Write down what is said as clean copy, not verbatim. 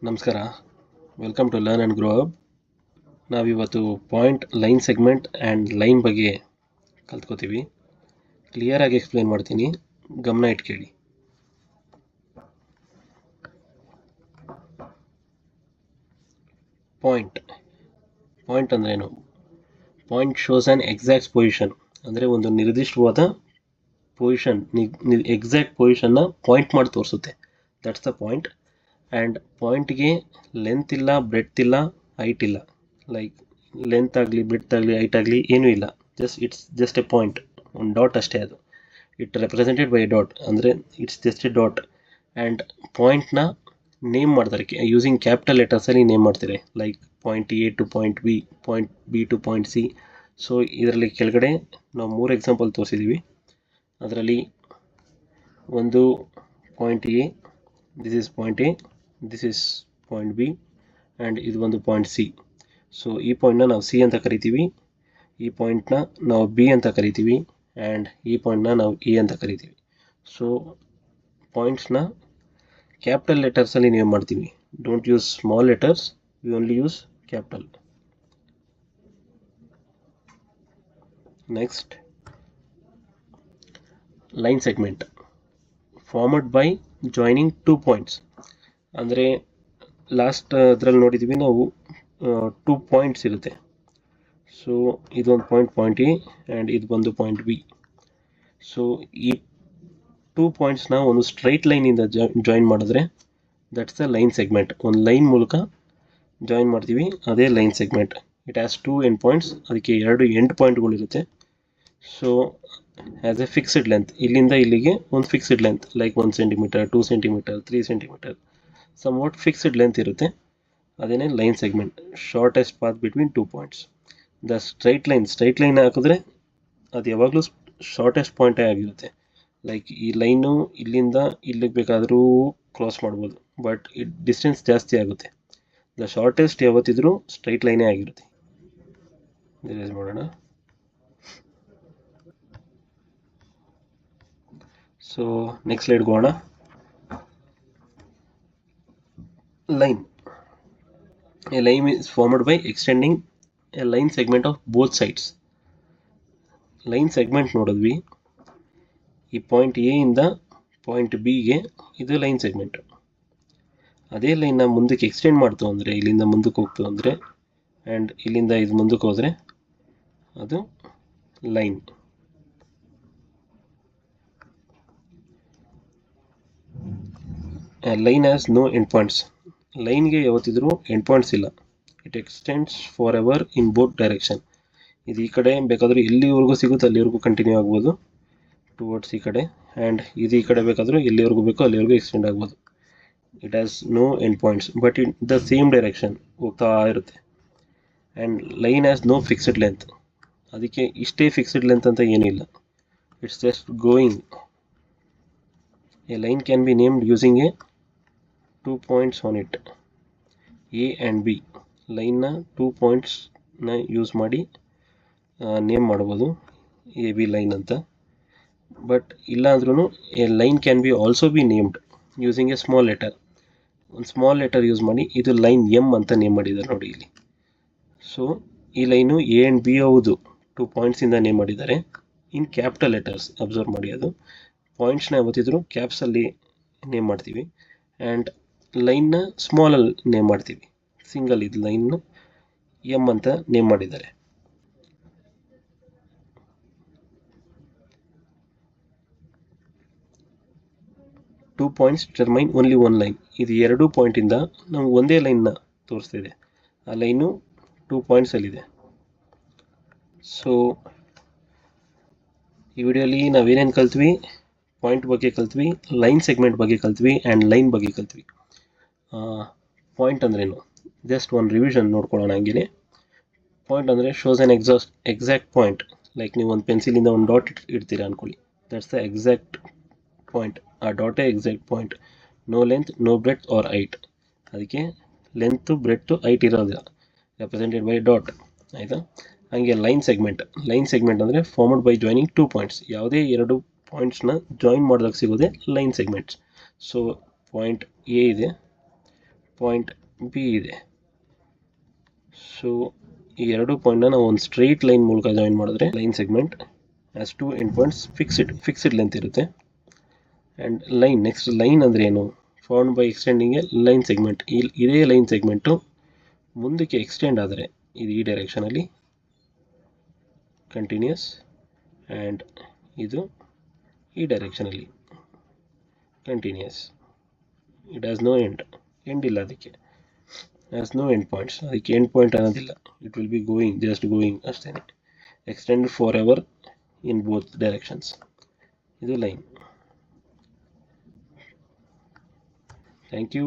ನಮಸ್ಕಾರ, welcome to learn and grow up. ನಾವಿವತ್ತು point, line segment and line ಬಗ್ಗೆ ಕಲ್ತ್ಕೋತೀವಿ. ಕ್ಲಿಯರಾಗಿ ಎಕ್ಸ್ಪ್ಲೇನ್ ಮಾಡ್ತೀನಿ, ಗಮನ ಇಟ್ಟು ಕೇಳಿ. ಪಾಯಿಂಟ್ ಅಂದ್ರೇನು? Point shows an exact position. ಅಂದರೆ ಒಂದು ನಿರ್ದಿಷ್ಟವಾದ ಪೊಸಿಷನ್, ಎಕ್ಸಾಕ್ಟ್ ಪೊಸಿಷನ್ನ ಪಾಯಿಂಟ್ ಮಾಡಿ ತೋರಿಸುತ್ತೆ. That's the point. ಆ್ಯಂಡ್ ಪಾಯಿಂಟ್ಗೆ ಲೆಂತ್ ಇಲ್ಲ, ಬ್ರೆಡ್ತ್ ಇಲ್ಲ, ಹೈಟ್ ಇಲ್ಲ. ಲೈಕ್ ಲೆಂತ್ ಆಗಲಿ, ಬ್ರೆಡ್ತ್ ಆಗಲಿ, ಹೈಟ್ ಆಗಲಿ ಏನೂ ಇಲ್ಲ. ಇಟ್ಸ್ ಜಸ್ಟ್ ಎ ಪಾಯಿಂಟ್, ಒಂದು ಡಾಟ್ ಅಷ್ಟೇ. ಅದು it represented by a dot, ಅಂದರೆ it's just a dot. And ಪಾಯಿಂಟ್ನ ನೇಮ್ ಮಾಡ್ತಾರೆ ಯೂಸಿಂಗ್ ಕ್ಯಾಪಿಟಲ್ ಲೆಟರ್ಸಲ್ಲಿ ನೇಮ್ ಮಾಡ್ತಾರೆ. Like point A to point B, point B to point C. So ಇದರಲ್ಲಿ ಕೆಳಗಡೆ ನಾವು 3 ಎಕ್ಸಾಂಪಲ್ ತೋರಿಸಿದ್ದೀವಿ. ಅದರಲ್ಲಿ ಒಂದು point A, this is point A, this is point B, and ಇದು ಒಂದು ಪಾಯಿಂಟ್ ಸಿ. ಸೊ ಈ ಪಾಯಿಂಟ್ನ ನಾವು ಸಿ ಅಂತ ಕರಿತೀವಿ, ಈ ಪಾಯಿಂಟ್ನ ನಾವು ಬಿ ಅಂತ ಕರಿತೀವಿ, ಆ್ಯಂಡ್ ಈ ಪಾಯಿಂಟ್ನ ನಾವು ಎ ಅಂತ ಕರಿತೀವಿ. ಸೊ ಪಾಯಿಂಟ್ಸ್ನ ಕ್ಯಾಪಿಟಲ್ ಲೆಟರ್ಸಲ್ಲಿ ನೇಮ್ ಮಾಡ್ತೀವಿ. Don't use small letters, we only use capital. Next, line segment formed by joining 2 points. ಅಂದರೆ ಲಾಸ್ಟ್ ಅದರಲ್ಲಿ ನೋಡಿದ್ದೀವಿ ನಾವು 2 ಪಾಯಿಂಟ್ಸ್ ಇರುತ್ತೆ. ಸೊ ಇದೊಂದು ಪಾಯಿಂಟ್ ಎ, ಆ್ಯಂಡ್ ಇದು ಬಂದು ಪಾಯಿಂಟ್ ಬಿ. ಸೊ ಈ 2 ಪಾಯಿಂಟ್ಸ್ನ ಒಂದು ಸ್ಟ್ರೈಟ್ ಲೈನಿಂದ ಜಾಯಿನ್ ಮಾಡಿದ್ರೆ ದಟ್ಸ್ ದ ಲೈನ್ ಸೆಗ್ಮೆಂಟ್. ಒಂದು ಲೈನ್ ಮೂಲಕ ಜಾಯಿನ್ ಮಾಡ್ತೀವಿ, ಅದೇ line segment. It has 2 end points, ಅದಕ್ಕೆ 2 ಎಂಡ್ ಪಾಯಿಂಟ್ಗಳಿರುತ್ತೆ. So as a fixed length, ಇಲ್ಲಿಂದ ಇಲ್ಲಿಗೆ ಒಂದು fixed length, like 1 centimetre, 2 centimetre, 3 centimetre, some what fixed length ಇರುತ್ತೆ. ಅದೇನೇ line segment, shortest path between 2 points. The straight line ಹಾಕಿದ್ರೆ ಅದು ಯಾವಾಗಲೂ ಶಾರ್ಟೆಸ್ಟ್ ಪಾಯಿಂಟೇ ಆಗಿರುತ್ತೆ. ಲೈಕ್ ಈ ಲೈನು ಇಲ್ಲಿಂದ ಇಲ್ಲಿಗೆ ಬೇಕಾದರೂ ಕ್ರಾಸ್ ಮಾಡ್ಬೋದು, ಬಟ್ ಡಿಸ್ಟೆನ್ಸ್ ಜಾಸ್ತಿ ಆಗುತ್ತೆ. ದ ಶಾರ್ಟೆಸ್ಟ್ ಯಾವತ್ತಿದ್ರೂ ಸ್ಟ್ರೈಟ್ ಲೈನೇ ಆಗಿರುತ್ತೆ. ರಿಲೈಸ್ ಮಾಡೋಣ. ಸೊ ನೆಕ್ಸ್ಟ್ ಸ್ಲೈಡ್ ಹೋಗೋಣ. Line. A line is formed by extending a line segment of both sides. Line segment ನೋಡಿದ್ವಿ, ಈ ಪಾಯಿಂಟ್ ಎ ಇಂದ ಪಾಯಿಂಟ್ ಬಿಗೆ ಇದು ಲೈನ್ ಸೆಗ್ಮೆಂಟ್. ಅದೇ ಲೈನ್ನ ಮುಂದಕ್ಕೆ ಎಕ್ಸ್ಟೆಂಡ್ ಮಾಡ್ತು ಅಂದರೆ, ಇಲ್ಲಿಂದ ಮುಂದಕ್ಕೆ ಹೋಗ್ತು ಅಂದರೆ, ಆ್ಯಂಡ್ ಇಲ್ಲಿಂದ ಇದು ಮುಂದಕ್ಕೆ ಹೋದರೆ ಅದು line. Line has no end points. ಲೈನ್ಗೆ ಯಾವತ್ತಿದ್ರೂ ಎಂಡ್ ಪಾಯಿಂಟ್ಸ್ ಇಲ್ಲ. It extends forever in both direction. ಇದು ಈ ಕಡೆ ಬೇಕಾದರೂ ಎಲ್ಲಿವರೆಗೂ ಸಿಗುತ್ತೆ ಅಲ್ಲಿವರೆಗೂ ಕಂಟಿನ್ಯೂ ಆಗ್ಬೋದು ಟುವರ್ಡ್ಸ್ ಈ ಕಡೆ, ಆ್ಯಂಡ್ ಇದು ಈ ಕಡೆ ಬೇಕಾದರೂ ಎಲ್ಲಿವರೆಗೂ ಬೇಕೋ ಅಲ್ಲಿವರೆಗೂ ಎಕ್ಸ್ಟೆಂಡ್ ಆಗ್ಬೋದು. It has no end points, but in the same direction ಹೋಗ್ತಾ ಇರುತ್ತೆ. And line has no fixed length. ಅದಕ್ಕೆ ಇಷ್ಟೇ ಫಿಕ್ಸ್ಡ್ ಲೆಂತ್ ಅಂತ ಏನಿಲ್ಲ, it's just going. A line can be named using a 2 points on it, A and B. ಲೈನ್ನ 2 ಪಾಯಿಂಟ್ಸ್ನ use ಮಾಡಿ name ಮಾಡ್ಬೋದು, ಎ ಬಿ ಲೈನ್ ಅಂತ. ಬಟ್ ಇಲ್ಲ ಅಂದ್ರೂ a line can be also be named using a small letter. ಒಂದು small letter use ಮಾಡಿ ಇದು ಲೈನ್ ಎಮ್ ಅಂತ ನೇಮ್ ಮಾಡಿದ್ದಾರೆ ನೋಡಿ ಇಲ್ಲಿ. ಸೊ ಈ ಲೈನು ಎ ಆ್ಯಂಡ್ ಬಿ ಹೌದು 2 ಪಾಯಿಂಟ್ಸಿಂದ ನೇಮ್ ಮಾಡಿದ್ದಾರೆ ಇನ್ ಕ್ಯಾಪಿಟಲ್ ಲೆಟರ್ಸ್. ಅಬ್ಸರ್ವ್ ಮಾಡಿ, ಅದು ಪಾಯಿಂಟ್ಸ್ನ ಯಾವತ್ತಿದ್ರು ಕ್ಯಾಪ್ಸಲ್ಲಿ ನೇಮ್ ಮಾಡ್ತೀವಿ, ಆ್ಯಂಡ್ ಲೈನ್ನ ಸ್ಮಾಲಲ್ಲಿ ನೇಮ್ ಮಾಡ್ತೀವಿ. ಸಿಂಗಲ್ ಇದು ಲೈನ್ನ ಎಮ್ ಅಂತ ನೇಮ್ ಮಾಡಿದ್ದಾರೆ. Two points determine only one line. ಇದು 2 ಪಾಯಿಂಟಿಂದ ನಮ್ಗೆ ಒಂದೇ ಲೈನ್ನ ತೋರಿಸ್ತಿದೆ. ಆ ಲೈನು 2 ಪಾಯಿಂಟ್ಸಲ್ಲಿದೆ. ಸೊ ಈ ವಿಡಿಯೋಲಿ ನಾವೇನೇನು ಕಲ್ತ್ವಿ? ಪಾಯಿಂಟ್ ಬಗ್ಗೆ ಕಲ್ತ್ವಿ, ಲೈನ್ ಸೆಗ್ಮೆಂಟ್ ಬಗ್ಗೆ ಕಲ್ತ್ವಿ, ಆ್ಯಂಡ್ ಲೈನ್ ಬಗ್ಗೆ ಕಲ್ತ್ವಿ. ಪಾಯಿಂಟ್ ಅಂದ್ರೇನು? ಜಸ್ಟ್ ಒಂದು ರಿವಿಷನ್ ನೋಡ್ಕೊಳ್ಳೋಣ ಹಂಗೆ. ಪಾಯಿಂಟ್ ಅಂದರೆ shows an exact point. Like ನೀವು ಒಂದು ಪೆನ್ಸಿಲಿಂದ ಒಂದು ಡಾಟ್ ಇಡ್ತೀರಾ ಅಂದ್ಕೊಳ್ಳಿ, ದಟ್ಸ್ ದ ಎಕ್ಸಾಕ್ಟ್ ಪಾಯಿಂಟ್. ಆ ಡಾಟೇ exact point. No length, no breadth or height. ಅದಕ್ಕೆ ಲೆಂತು, ಬ್ರೆಡ್ತು, ಹೈಟ್ ಇರೋದಿಲ್ಲ, ರೆಪ್ರೆಸೆಂಟೆಡ್ ಬೈ ಡಾಟ್. ಆಯಿತಾ? ಹಾಗೆ ಲೈನ್ ಸೆಗ್ಮೆಂಟ್ ಅಂದರೆ ಫಾರ್ಮಡ್ ಬೈ ಜಾಯ್ನಿಂಗ್ 2 ಪಾಯಿಂಟ್ಸ್. ಯಾವುದೇ 2 ಪಾಯಿಂಟ್ಸ್ನ ಜಾಯಿನ್ ಮಾಡಿದಾಗ ಸಿಗೋದೆ line segments. So point A ಇದೆ, ಪಾಯಿಂಟ್ ಬಿ ಇದೆ. ಸೊ ಈ ಎರಡು ಪಾಯಿಂಟ್ನ ನಾವು ಒಂದು ಸ್ಟ್ರೈಟ್ ಲೈನ್ ಮೂಲಕ ಜಾಯಿನ್ ಮಾಡಿದ್ರೆ line segment as two end points fixed length ಇರುತ್ತೆ. ಆ್ಯಂಡ್ ಲೈನ್ ನೆಕ್ಸ್ಟ್ ಲೈನ್ ಅಂದರೆ ಏನು? Found by extending a line segment. ಇದೇ ಲೈನ್ ಸೆಗ್ಮೆಂಟು ಮುಂದಕ್ಕೆ ಎಕ್ಸ್ಟೆಂಡ್ ಆದರೆ ಇದು ಈ ಡೈರೆಕ್ಷನಲ್ಲಿ ಕಂಟಿನ್ಯೂಸ್, ಆ್ಯಂಡ್ ಇದು ಈ ಡೈರೆಕ್ಷನಲ್ಲಿ continues. It has no end ಇಲ್ಲ, ಅದಕ್ಕೆ ಹ್ಯಾಸ್ ನೋ ಎಂಡ್ ಪಾಯಿಂಟ್ಸ್, ಅದಕ್ಕೆ ಎಂಡ್ ಪಾಯಿಂಟ್ ಅನ್ನೋದಿಲ್ಲ. It will be going, just going ಅಷ್ಟೇ. Extend forever in both directions. ಇದು ಲೈನ್. Thank you.